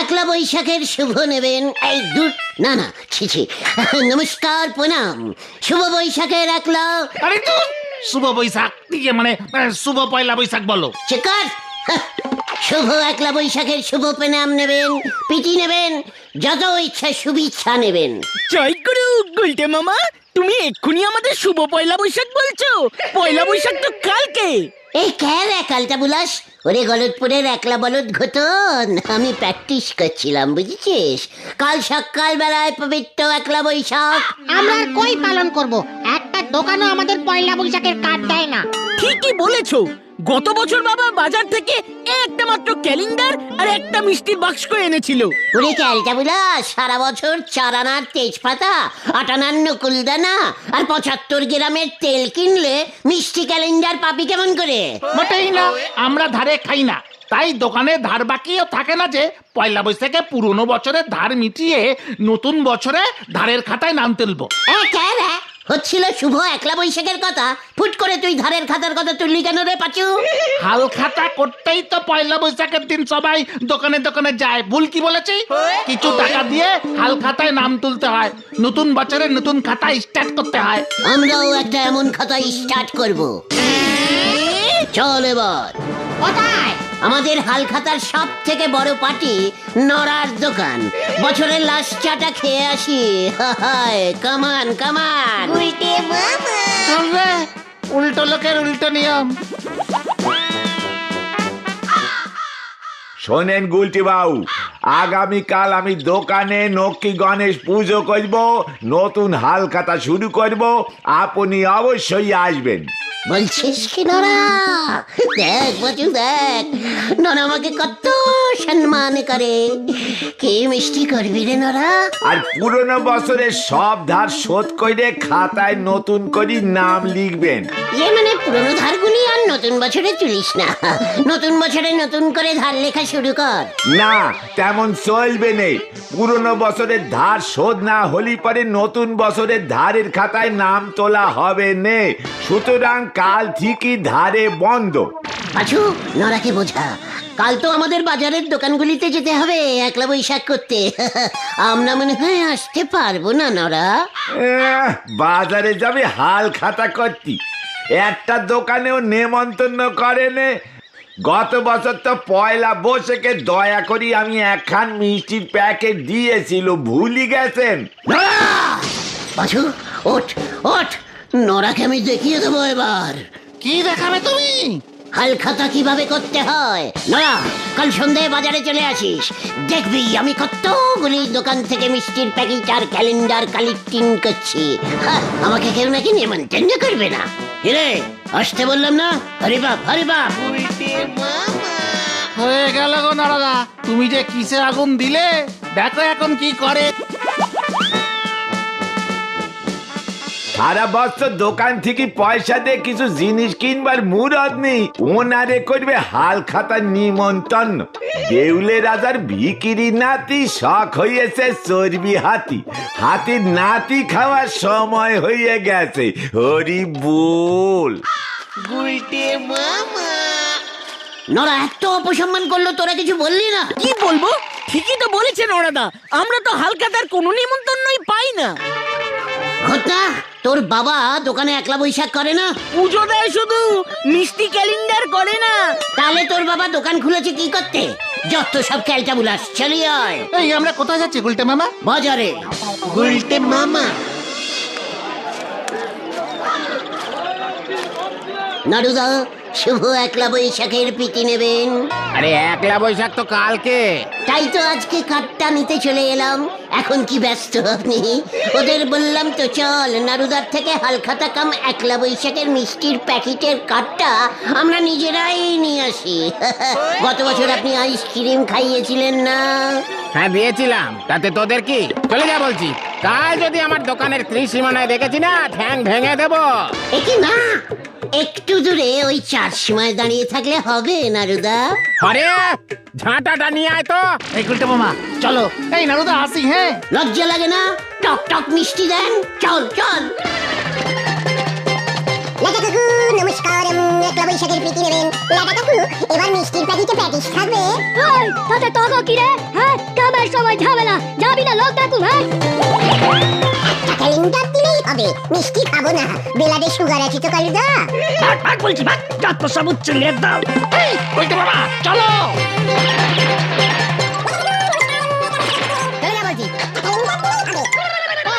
একলা বৈশাখের শুভ নেবেন। এই দূর, না না, ছি, নমস্কার প্রণাম। শুভ বৈশাখের একলা। আরে তো শুভ বৈশাখ দিয়ে মানে শুভ পয়লা বৈশাখ বলো। চেকার, শুভ একলা বৈশাখের শুভ প্রণাম নেবেন, পিটি নেবেন, যত ইচ্ছা শুভেচ্ছা নেবেন। জয় গুরু গুলটে মামা, তুমি এক্ষুনি আমাদের শুভ পয়লা বৈশাখ বলছো? পয়লা বৈশাখ তো কালকে। এই ক্যার একালটা বুলাস, ওরে গলতপুরের একলা বলদ ঘটন, আমি প্র্যাকটিস করছিলাম বুঝেছিস। কাল সকাল বেলায় পবিত্র একলা বৈশাখ। আমরা আর কই পালন করব? একটা দোকানও আমাদের পয়লা বৈশাখের কার্ড দেয় না। ঠিকই বলেছো, গত বছর বাবা বাজার থেকে একটা মাত্র ক্যালেন্ডার আর একটা মিষ্টির বাক্স এনেছিল। ওরে ক্যালটা বুলাস, সারা বছর 4 আনার তেজপাতা, 8 আনার নকুলদানা আর 75 গ্রামের তেল কিনলে মিষ্টি ক্যালেন্ডার পাবি কেমন করে? মোটেই না, আমরা ধারে খাই না, তাই দোকানে ধার বাকিও থাকে না যে পয়লা বৈশাখে পুরনো বছরের ধার মিটিয়ে নতুন বছরে ধারের খাতায় নাম তুলবো। হচ্ছিল শুভ একলা বৈশাখের কথা, ফুট করে তুই ধারের খাতার কথা তুললি কেন রে পাচু? হাল খাতা করতেই তো পয়লা বৈশাখের দিন সবাই দোকানে দোকানে যায়। ভুল কি বলেছি? কিছু টাকা দিয়ে হাল খাতায় নাম তুলতে হয়, নতুন বছরের নতুন খাতা স্টার্ট করতে হয়। আমরাও একটা এমন খাতা স্টার্ট করব। চল এবার। কোথায়? আমাদের হালখাতার সব থেকে বড় পার্টি নড়ার দোকান। বছরের লাস্ট চাটা খেয়ে আসি। হায় কামান কামান। চল রে, উল্টো লোকের উল্টো নিয়ম। শোনেন গুলটি বাবু, আগামীকাল আমি দোকানে নক্ষী গণেশ পুজো করব, নতুন হালখাতা শুরু করব, আপনি অবশ্যই আসবেন। বলছিস কি নরা? দেখ বাচু দেখ, নরা আমাকে কত সম্মান করে। কি মিষ্টি করবি রে নরা? আর পুরনো বছরের সব ধার শোধ করে খাতায় নতুন করে নাম লিখবেন। ইয়ে মানে পুরনো ধারগুলি আর নতুন বছরে তুলিস না, নতুন বছরে নতুন করে ধার লেখা শুরু কর। না, তেমন চলবে নেই। পুরনো বছরের ধার শোধ না হলে পরে নতুন বছরের ধারের খাতায় নাম তোলা হবে নে। সুতরাং কাল থেকেই ধারে বন্ধ। পাচু, নরাকে বোঝা, কাল তো আমাদের বাজারের দোকানগুলিতে যেতে হবে একলা বৈশাখ করতে। আমরা মনে হয় আসতে পারবো না নরা। বাজারে যাবে হাল খাতা করতে, একটা দোকানেও নেমন্তন্ন করে নে। গত বছর তো পয়লা বৈশাখে দয়া করি আমি একখান মিষ্টির প্যাকেট দিয়েছিল, ভুলি গেছেন? পাচু ওঠ ওঠ, নরাকে আমি দেখিয়ে দেবো এবার। কি দেখাবে তুমি? হালখাতা কিভাবে করতে হয়। নরা, কাল সন্ধ্যায় বাজারে চলে আসিস, দেখবি আমি কতগুলি দোকান থেকে মিষ্টির প্যাকেট আর ক্যালেন্ডার কালেক্টিং করছি। আমাকে কেউ নাকি নেমন্তন্ন করবে না। কিরে, আসতে বললাম না? হরি বাপ হরি বাপ। হয়ে গেল গো নারদা, তুমি যে কিসে আগুন দিলে, দেখো এখন কি করে। সারা বছর দোকান থেকে পয়সা দিয়ে কিছু জিনিস কিনবার মুরদ নেই, ওনারে করবে হাল খাতার নিমন্ত্রণ। দেউলে রাজার ভিকিরি নাতি শখ হয়েছে চর্বি হাতি, হাতির নাতি খাওয়ার সময় হয়ে গেছে। হরি বল। নরা এত অপসম্মান করলো, তোরা কিছু বললি না? কি বলবো, ঠিকই তো বলেছেন ওরাদা, আমরা তো হালখাতার কোনো নিমন্ত্রণই পাই না। ঘটনা, তোর বাবা দোকানে একলা বৈশাখ করে না? পুজো দেয় শুধু, মিষ্টি ক্যালেন্ডার করে না। তাহলে তোর বাবা দোকান খুলেছে কি করতে? যত সব ক্যালটা বুলাস, চলিয়ে আয়। এই আমরা কোথায় যাচ্ছি গুলটে মামা? বাজারে। গুলটে মামা। নারুদা, শুভ একলা বৈশাখের পিটি নেবেন? আরে একলা বৈশাখ তো কালকে। তাই তো আজকে কার্ডটা নিতে চলে এলাম। এখন কি ব্যস্ত আপনি? ওদের বললাম তো চল, নারুদার থেকে হালখাতা কাম একলা বৈশাখের মিষ্টির প্যাকেটের কার্ডটা আমরা নিজেরাই নিয়ে আসি। গত বছর আপনি আইসক্রিম খাইয়েছিলেন না? হ্যাঁ দিয়েছিলাম, তাতে তোদের কি? চলে যা বলছি, কাল যদি আমার দোকানের ত্রিসীমানায় দেখেছি না, ঠ্যাং ভেঙে দেবো। একি না, একটু দূরে ওই 4 সীমায় দাঁড়িয়ে থাকলে হবে নারুদা? আরে ঝাঁটাটা নিয়ে আয় তো। এই গুলটে মামা চলো। এই নারদা আসি। হ্যাঁ, লজ্জা লাগে না? টক টক মিষ্টি দেন, চল চল। নমস্কার, একলা বৈশাখের প্রীতি নেবেন লেখা কাকু এবার মিষ্টির প্যাকেটে প্যাটিস থাকবে ওই তাতে তোকে কি রে? হ্যাঁ, কামের সময় ঝামেলা, যাবি না লোক ডাকুম? হ্যাঁ, একটা ক্যালেন্ডার দিলেই হবে মিষ্টি খাবো না বেলাতে সুগার আছে তো কালুদা ভাগ ভাগ বলছি, ভাগ, যত সব উচ্চলের দাম। এই বলতে বাবা চলো। চলে যা বলছি একটা ক্যালেন্ডার দিলেই হবে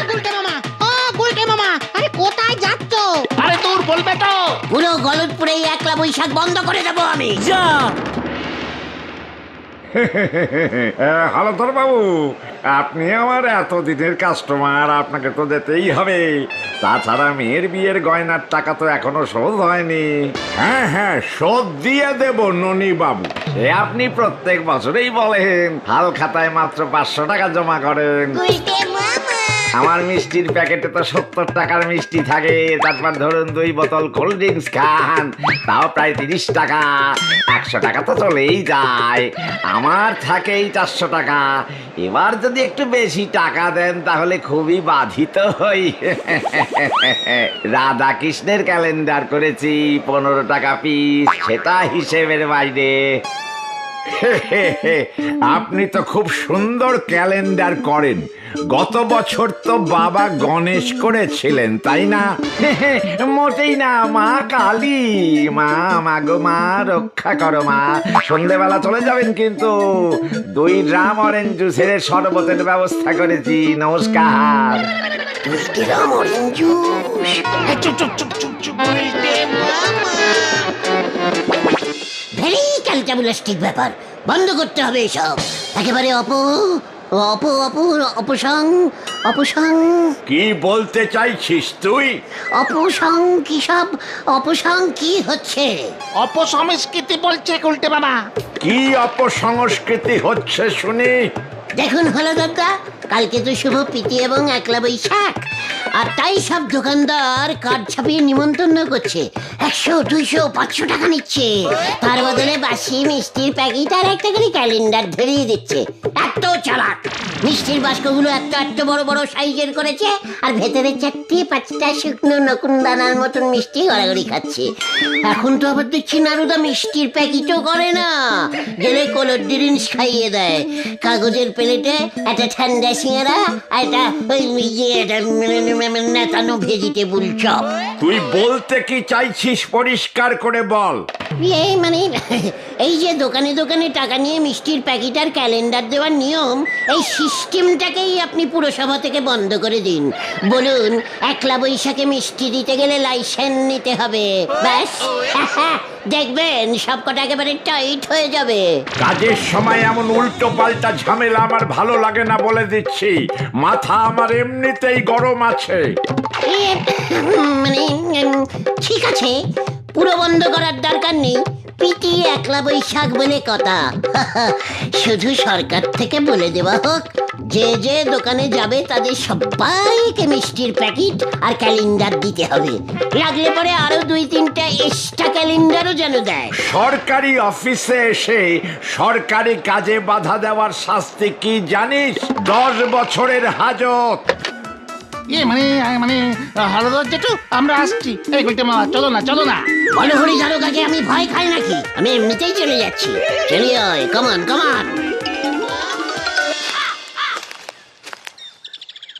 গুলটে মামা, ও গুলটে মামা, আরে কোথায় যাচ্ছ? আরে তোর বলবে তো। পুরো গলতপুরে একলা বৈশাখ বন্ধ করে দেবো আমি। যা, হালধর বাবু, আপনি আমার এতদিনের কাস্টমার, আপনাকে তো যেতেই হবে। তাছাড়া মেয়ের বিয়ের গয়নার টাকা তো এখনো শোধ হয়নি। হ্যাঁ হ্যাঁ, শোধ দিয়ে দেব ননি বাবু। সে আপনি প্রত্যেক বছরেই বলেন, হাল খাতায় মাত্র 500 টাকা জমা করেন। গুলটে মামা আমার মিষ্টির প্যাকেটে তো 70 টাকার মিষ্টি থাকে, তারপর ধরুন 2 বোতল কোল্ড ড্রিঙ্কস খান, তাও প্রায় 30 টাকা। 100 টাকা তো চলেই যায়, আমার থাকেই 400 টাকা। এবার যদি একটু বেশি টাকা দেন তাহলে খুবই বাধিত হই। রাধা কৃষ্ণের ক্যালেন্ডার করেছি 15 টাকা পিস, সেটা হিসেবের বাইরে। আপনি তো খুব সুন্দর ক্যালেন্ডার করেন। গত বছর তো বাবা গণেশ করেছিলেন, তাই না? মোটেই না, মা কালী, মা মাগো মা রক্ষা করো মা। সন্ধ্যেবেলা চলে যাবেন কিন্তু। 2 ড্রাম অরেঞ্জ জুসের শরবতের ব্যবস্থা করেছি। নমস্কার। Ram orange juice. চুপ চুপ চুপ চুপ চুপ। ভেরি ক্যালটাবুলাস্টিক ব্যাপার, বন্ধ করতে হবে এসব একেবারে। অপসং কি বলতে চাইছিস তুই? অপসং কি সব? অপসং কি হচ্ছে? অপসংস্কৃতি বলছে উল্টে বাবা। কি অপসংস্কৃতি হচ্ছে শুনি? দেখুন হলো দাদা, কালকে তো শুভ প্রীতি এবং একলা বৈশাখ, আর তাই সব দোকানদার কার্ড ছাপিয়ে নিমন্ত্রণ করছে। 100, 200, 500 টাকা নিচ্ছে, তার বদলে বাসি মিষ্টির প্যাকেট আর একটা করে ক্যালেন্ডার ধরিয়ে দিচ্ছে। এত চালাক! মিষ্টির বাস্কগুলো এত বড় বড় সাইজের করেছে, আর ভেতরে 4-5টা শুকনো নকুন দানার মতন মিষ্টি গড়াগড়ি খাচ্ছে। এখন তো আবার দেখছি নারুদা মিষ্টির প্যাকেটও করে না, গেলে কোল্ড ড্রিঙ্কস খাইয়ে দেয়। কাগজের প্লেটে একটা ঠান্ডা সিঙ্গারা আর একটা ওই নেতানো ভেজিটেবল চপ। তুই বলতে কি চাইছিস পরিষ্কার করে বল। এই মানে এই যে দোকানে দোকানে টাকা নিয়ে মিষ্টির প্যাকেট আর ক্যালেন্ডার দেওয়ার নিয়ম, এই সিস্টেমটাকেই আপনি পুরসভা থেকে বন্ধ করে দিন। বলুন, একলা বৈশাখে মিষ্টি দিতে গেলে লাইসেন্স নিতে হবে, ব্যাস। দেখবেন সবকটা একেবারে টাইট হয়ে যাবে। কাজের সময় এমন উল্টো পাল্টা ঝামেলা আমার ভালো লাগে না বলে দিচ্ছি। মাথা আমার এমনিতেই গরম আছে। মানে ঠিক আছে, পুরো বন্ধ করার দরকার নেই। পিটি একলা বৈশাখ বলে কথা। শুধু সরকার থেকে বলে দেওয়া হোক, যে যে দোকানে যাবে তাদের সবাইকে মিষ্টির প্যাকেট আর ক্যালেন্ডার দিতে হবে। লাগলে পরে আরো 2-3টা এক্সট্রা ক্যালেন্ডারও যেন দেয়। সরকারি অফিসে এসে সরকারি কাজে বাধা দেওয়ার শাস্তি কি জানিস? 10 বছরের হাজত। মানে হলদর জেঠু, আমরা আসছি। এই উল্টে মামা চলো না, চলো না। বলো হরি দারোগাকে আমি ভয় খাই নাকি? আমি এমনিতেই চলে যাচ্ছি। চলি হয়, কমান কমান।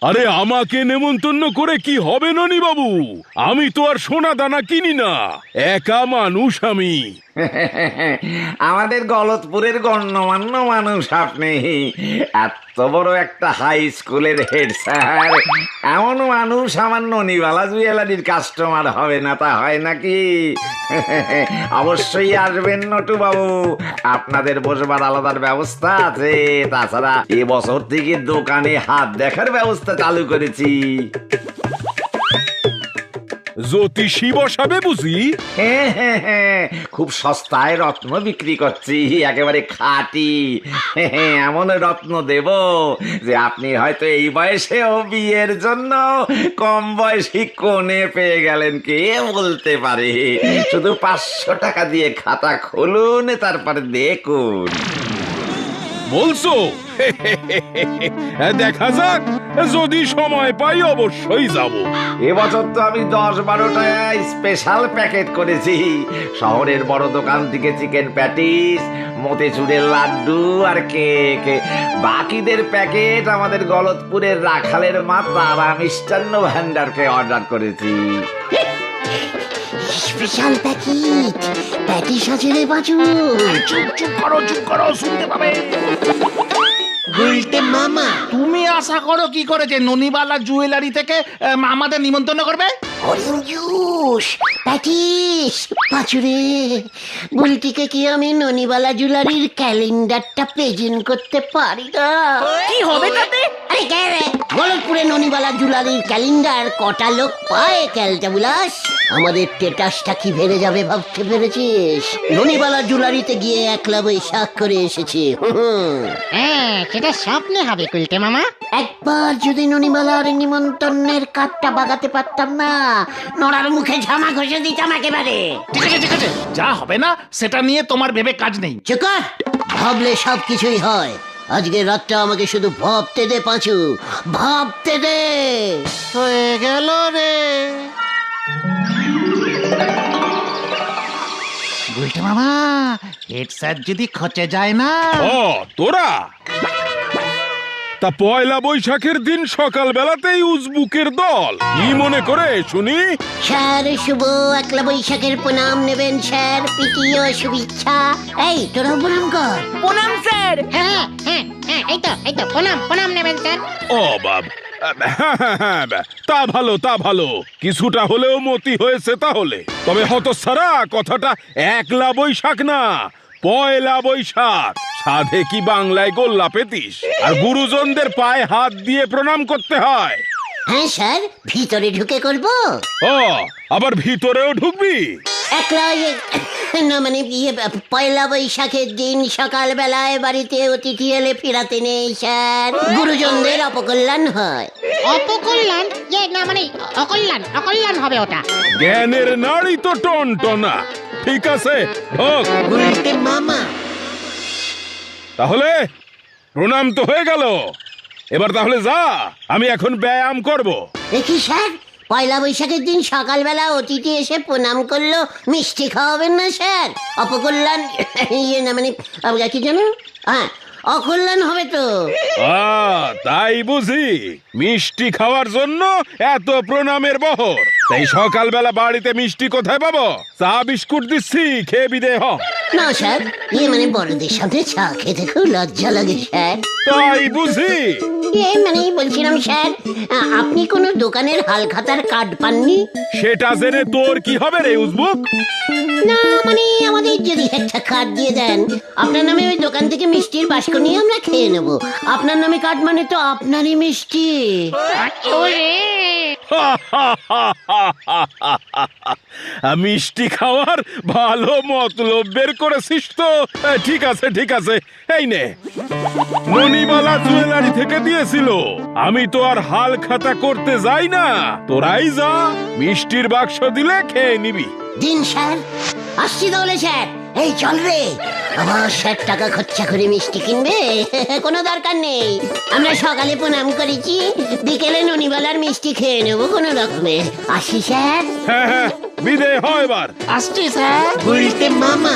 আরে আমাকে নেমন্তন্ন করে কি হবে ননি বাবু? আমি তো আর সোনা দানা কিনি না, একা মানুষ আমি। আমাদের গলতপুরের গণ্যমান্য মানুষ আপনি। এত বড় একটা হাই স্কুলের হেড স্যার, এমন মানুষ আমার ননিবালা জুয়েলারির কাস্টমার হবে না তা হয় নাকি? অবশ্যই আসবেন নটু বাবু, আপনাদের বসবার আলাদার ব্যবস্থা আছে। তাছাড়া এবছর থেকে দোকানে হাত দেখার ব্যবস্থা চালু করেছি। জ্যোতিষী বসাবে বুঝি? হ্যাঁ, খুব সস্তায় রত্ন বিক্রি করছি, একেবারে খাঁটি। এমন রত্ন দেব যে আপনি হয়তো এই বয়সেও বিয়ের জন্য কম বয়সী কোণে পেয়ে গেলেন, কে বলতে পারে। শুধু 500 টাকা দিয়ে খাতা খুলুন, তারপরে দেখুন। বলছো দেখা যাক, যদি সময় পাই অবশ্যই যাব। এবছর তো আমি 10-12টা স্পেশাল প্যাকেট করেছি। শহরের বড় দোকান থেকে চিকেন প্যাটিস, মতিচুরের লাড্ডু আর কেক। বাকিদের প্যাকেট আমাদের গলতপুরের রাখালের মা তারা মিষ্টান্ন ভান্ডারকে অর্ডার করেছি। স্পেশাল প্যাকেট প্যাটিস আছে রে বাজু। চুপ করো, শুনতে পাবে। গুলটে মামা, তুমি আশা করো কি করে যে ননিবালা জুয়েলারি থেকে আমাদের নিমন্ত্রণ করবে? অরেঞ্জ জুস, প্যাটিস, পাচুরে বুলটিকে কি আমি ননিবালা জুয়েলারির ক্যালেন্ডারটা প্রেজেন্ট করতে পারি না? কি হবে তাতে? আরে কে রে, গলতপুরে ননিবালা জুয়েলারির ক্যালেন্ডার কটা লোক পায় ক্যালটা বুলাস? আমাদের স্টেটাসটা কি বেড়ে যাবে ভাবতে পেরেছিস? ননিবালা জুয়েলারিতে গিয়ে একলা বৈশাখ করে এসেছি। হ্যাঁ, সেটা স্বপ্নে হবে গুলটে মামা। একবার যদি ননিবালার নিমন্ত্রণের কাঠটা বাগাতে পারতাম না, নড়ার মুখে ঝামা ঘষে দিতাম একেবারে। ঠিক আছে, যা হবে না সেটা নিয়ে তোমার ভেবে কাজ নেই। চুকার, ভাবলে সব কিছুই হয়। আজকে রাতটা আমাকে শুধু ভাবতে দে পাঁচু, ভাবতে দে। হয়ে গেল রে গুলটে মামা, হেড স্যার যদি খচে যায় না। ও তোরা, তা পয়লা বৈশাখের দিন সকাল বেলাতেই উজবুকের দল, কি মনে করে শুনি? স্যার শুভ একলা বৈশাখের প্রণাম নেবেন স্যার, প্রীতীয় শুভেচ্ছা। এই তোরা প্রণাম কর। প্রণাম স্যার। হ্যাঁ হ্যাঁ হ্যাঁ, এই তো প্রণাম নেবেন স্যার। ও বাব, তা ভালো, কিছুটা হলেও মতি হয়েছে তাহলে। তবে হতচ্ছাড়া, কথাটা একলা বৈশাখ না, পয়লা বৈশাখ। সাধে কি বাংলায় গোল্লা পেতিস? আর গুরুজনদের পায়ে হাত দিয়ে প্রণাম করতে হয়। হ্যাঁ স্যার, ভিতরে ঢুকে করবো। ও, আবার ভিতরেও ঢুকবি? একলা না মানে পয়লা বৈশাখের দিন সকাল বেলায় বাড়িতে অতিথি এলে ফিরাতে নেই স্যার, গুরুজনদের অপকল্যাণ হয়। অপকল্যাণ? না মানে অকল্যাণ হবে ওটা। জ্ঞানের নাড়ি তো টনটনা। ঠিক আছে, ঢোক। গুলটে মামা, তাহলে প্রণাম তো হয়ে গেল, এবার তাহলে যা, আমি এখন ব্যায়াম করব। দেখি স্যার, পয়লা বৈশাখের দিন সকালবেলা অতিথি এসে প্রণাম করলো, মিষ্টি খাওয়াবেন না স্যার? অপকল্যাণ না মানে আপনার কি জানো? হ্যাঁ, অকল্যাণ হবে তো। তাই বুঝি, মিষ্টি খাওয়ার জন্য এত প্রণামের বহর। তাই সকালবেলা বাড়িতে মিষ্টি কোথায় পাবো? চা বিস্কুট দিচ্ছি, খেয়ে বিদে হ। না স্যার, মানে বড়দের সাথে চা খেতে খুব লজ্জা লাগে স্যার। তাই বুঝি। মানে বলছিলাম স্যার, আপনি কোনো দোকানের হালখাতার কার্ড পাননি? সেটা জেনে তোর কি হবে রে উজবুক? না মানে আমাদের যদি একটা কার্ড দিয়ে দেন, আপনার নামে ওই দোকান থেকে মিষ্টির বাস্ক নিয়ে আমরা খেয়ে নেব। আপনার নামে কার্ড মানে তো আপনারই মিষ্টি। মিষ্টি খাওয়ার ভালো মতলব বের করেছিস তো। ঠিক আছে, এই নে, মণিবালা জুয়েলারি থেকে দিয়েছিল। আমি তো আর হাল খাতা করতে যাই না, তোরাই যা, মিষ্টির বাক্স দিলে খেয়ে নিবি। দিন স্যার, আসছি তাহলে স্যার। এই চল রে, আবার স্যার টাকা খরচা করে মিষ্টি কিনবে? কোনো দরকার নেই, আমরা সকালে প্রণাম করেছি, বিকেলে ননিবালার মিষ্টি খেয়ে নেবো কোনো রকমে। আসি স্যার। হ্যাঁ, বিদায় হয় এবার। আসছি স্যার। গুলটে মামা,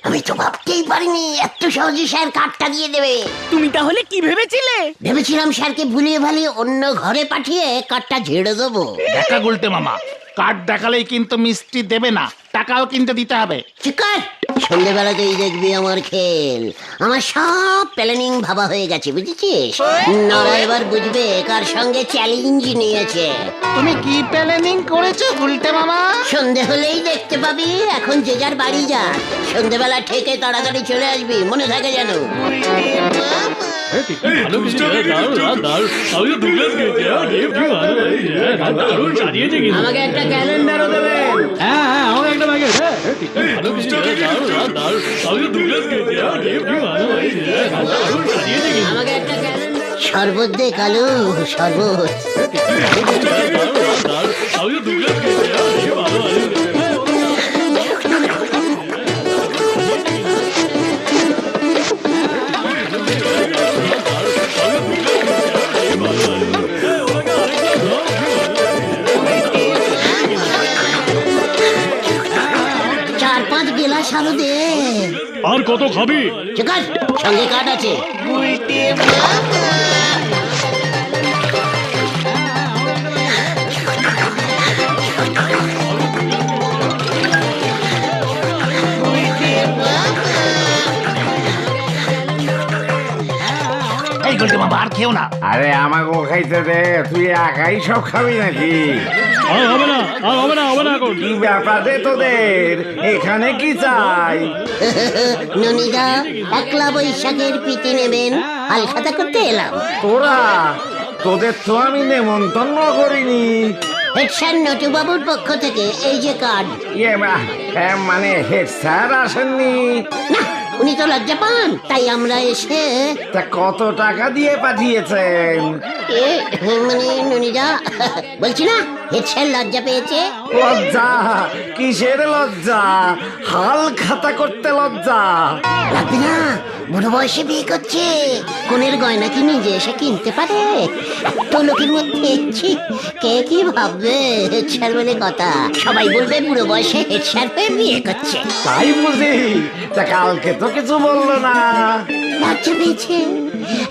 আমি তো ভাবতেই পারিনি এত সহজে স্যার কার্ডটা দিয়ে দেবে। তুমি তাহলে কি ভেবেছিলে? ভেবেছিলাম স্যারকে ভুলিয়ে ভালিয়ে অন্য ঘরে পাঠিয়ে কার্ডটা ঝেড়ে দেবো। দেখা গুলটে মামা, কার্ড দেখালেই কিন্তু মিষ্টি দেবে না, টাকাও কিনতে দিতে হবে। চিকার, সন্ধ্যেবেলাতেই দেখবি আমার খেল। আমার সব প্ল্যানিং ভাবা হয়ে গেছে, বুঝেছিস? নরা এবার বুঝবে কার সঙ্গে চ্যালেঞ্জ নিয়েছে। তুমি কি প্ল্যানিং করেছো গুলটে মামা? সন্ধে হলেই দেখতে পাবি। এখন যে যার বাড়ি যা, সন্ধেবেলা ঠেকে তাড়াতাড়ি চলে আসবি, মনে থাকে যেন। আমাকে একটা ক্যালেন্ডারও দেবেন। আমাকে একটা ক্যালেন্ডার। শরবত দে কালু, শরবত। আর কত খাবি? চুকার সঙ্গে কার্ড আছে। এই গুলটে মামা আর খেও না। আরে আমাকেও খাইতে দে, তুই একাই সব খাবি নাকি? আর হবে না, আর হবে না, হবে না এখন। কি ব্যাপার রে তোদের? এখানে কি চাই? ননিদা একলা বৈশাখের প্রীতি নেবেন, হালখাতা করতে এলাম। তোদের তো আমি নেমন্তন্ন করিনি। হেড স্যার নটুবাবুর পক্ষ থেকে এই যে কার্ড। মানে হেড স্যার আসেননি? না, উনি তো লজ্জা পান, তাই আমরা এসে। তা কত টাকা দিয়ে পাঠিয়েছেন? মানে ননিদা বলছি না, হেড স্যার লজ্জা পেয়েছে। লজ্জা? কিসের লজ্জা? হাল খাতা করতে লজ্জা? লাগবে না, বুড়ো বয়সে বিয়ে করছে, কোনের গয়না কি নিজে এসে কিনতে পারে? এত লোকের মধ্যে কে কি ভাববে? হেড স্যার বলে কথা, সবাই বলবে বুড়ো বয়সে হেড স্যার হয়ে বিয়ে করছে। তাই বুঝি? তা কালকে তো কিছু বললো না। লজ্জা পেয়েছে,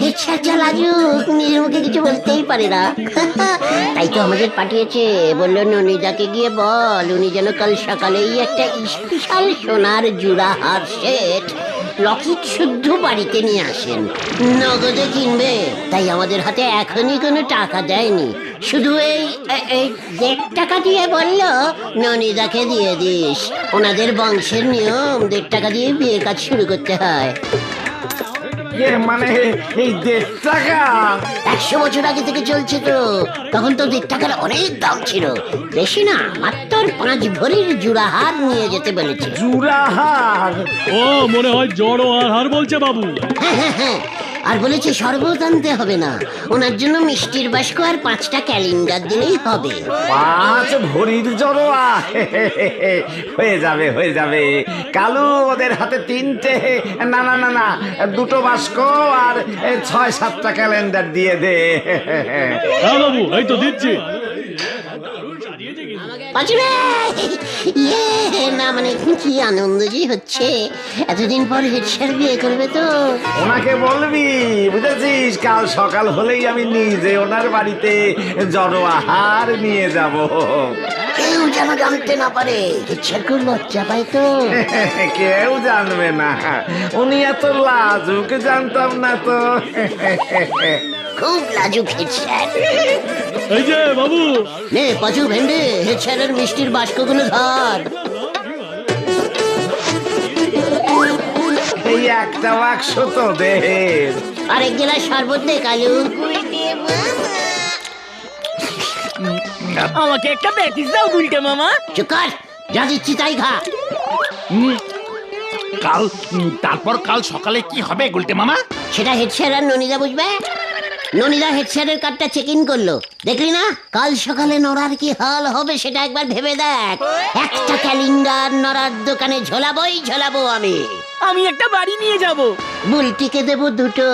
হেড স্যার যা লাজুক, নিজের মুখে কিছু বলতেই পারে না। তাই তো আমাদের পাঠিয়েছে, বললো ননিদাকে গিয়ে বল উনি যেন কাল সকালেই একটা স্পেশাল সোনার জুড়া হার সেট লকেট শুদ্ধ বাড়িতে নিয়ে আসেন, নগদে কিনবে। তাই আমাদের হাতে এখনই কোনো টাকা দেয়নি, শুধু এই 1.5 টাকা দিয়ে বললো ননিদাকে দিয়ে দিস। ওনাদের বংশের নিয়ম 1.5 টাকা দিয়ে বিয়ের কাজ শুরু করতে হয়। মানে এই 1.5 টাকা? 100 বছর আগে থেকে চলছে তো, তখন তো 1.5 টাকার অনেক দাম ছিল। বেশি না, মাত্র 5 ভরির জুড়াহার নিয়ে যেতে বলেছে। জুড়াহার? ও মনে হয় জড়ো আর হার বলছে বাবু। হ্যাঁ, আর বলেছে শরবত আনতে হবে না, ওনার জন্য মিষ্টির বাস্ক আর 5টা ক্যালেন্ডার দিলেই হবে। 5 ভরির জড়োয়া? হয়ে যাবে, হয়ে যাবে। কালু ওদের হাতে 3টে, না 2টো বাস্ক আর 6-7টা ক্যালেন্ডার দিয়ে দে। হ্যাঁ বাবু, এই তো দিচ্ছি। না মানে কি আনন্দ যে হচ্ছে, এতদিন পর হেড স্যার বিয়ে করবে তো। ওনাকে বলবি বুঝেছিস, কাল সকাল হলেই আমি নিজে ওনার বাড়িতে জড়োয়াহার নিয়ে যাব। কেউ যেন জানতে না পারে, হেড স্যার খুব লজ্জা পায় তো। কেউ জানবে না, উনি এত লাজুক, জানতাম না তো। খুব লাজুক হেড স্যার। এই যে বাবু, নে পাঁচু ভেন্ডে, হেড স্যারের মিষ্টির বাস্কগুলো ধর। এই একটা বাক্স তোদের। আর 1 গ্লাস শরবত দে কালু। আমাকে একটা প্যাটিস দাও গুলটে মামা। চুপ কর, যা দিচ্ছি তাই খা। তারপর কাল সকালে কি হবে গুলটে মামা? সেটা হেড স্যার আর ননিদা বুঝবে। ননিদা হেড স্যারের কার্ডটা চেক ইন করলো, দেখলি না? কাল সকালে নড়ার কি হাল হবে সেটা একবার ভেবে দেখ। একটা ক্যালেন্ডার নড়ার দোকানে ঝোলাবো আমি একটা বাড়ি নিয়ে যাব। বুলটিকে দেবো 2টো।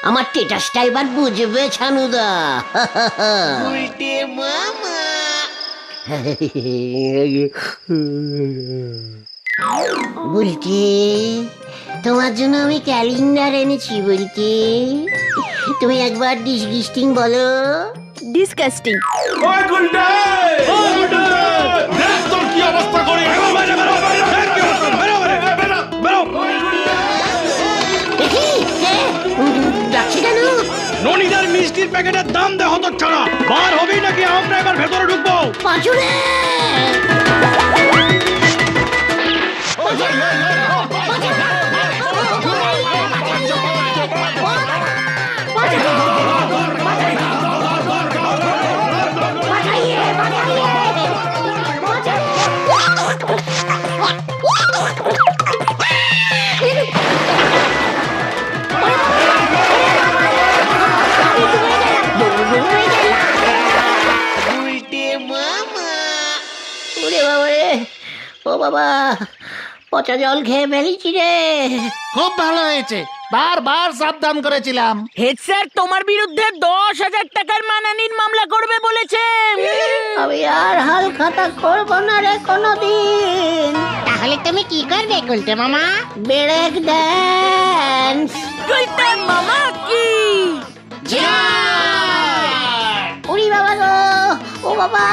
আমার টেটাসটা এবার বুঝবে ছানুদা। বুলটি, তোমার জন্য আমি ক্যালেন্ডার এনেছি বুলটি। তুমি একবার ডিসগিস্টিং বলো। ডিসকাস্টিং। ডাকছি কেন? ননিদার মিষ্টির প্যাকেটের দাম দে হতো ছাড়া, বার হবেই নাকি আমরা এবার ভেতরে ঢুকবো? পাঁচুরে! ও বাবা, পচা জল খেয়ে ফেলেছি রে। খুব ভালো হয়েছে, বারবার সাবধান করেছিলাম। হেড স্যার তোমার বিরুদ্ধে 10,000 টাকার মানহানির মামলা করবে বলেছে। আমি আর হাল খাতা করবো না রে কোনোদিন। তাহলে তুমি কি করবে গুলটে মামা? Break dance. গুলটে মামা কি উড়ি বাবা গো, ও বাবা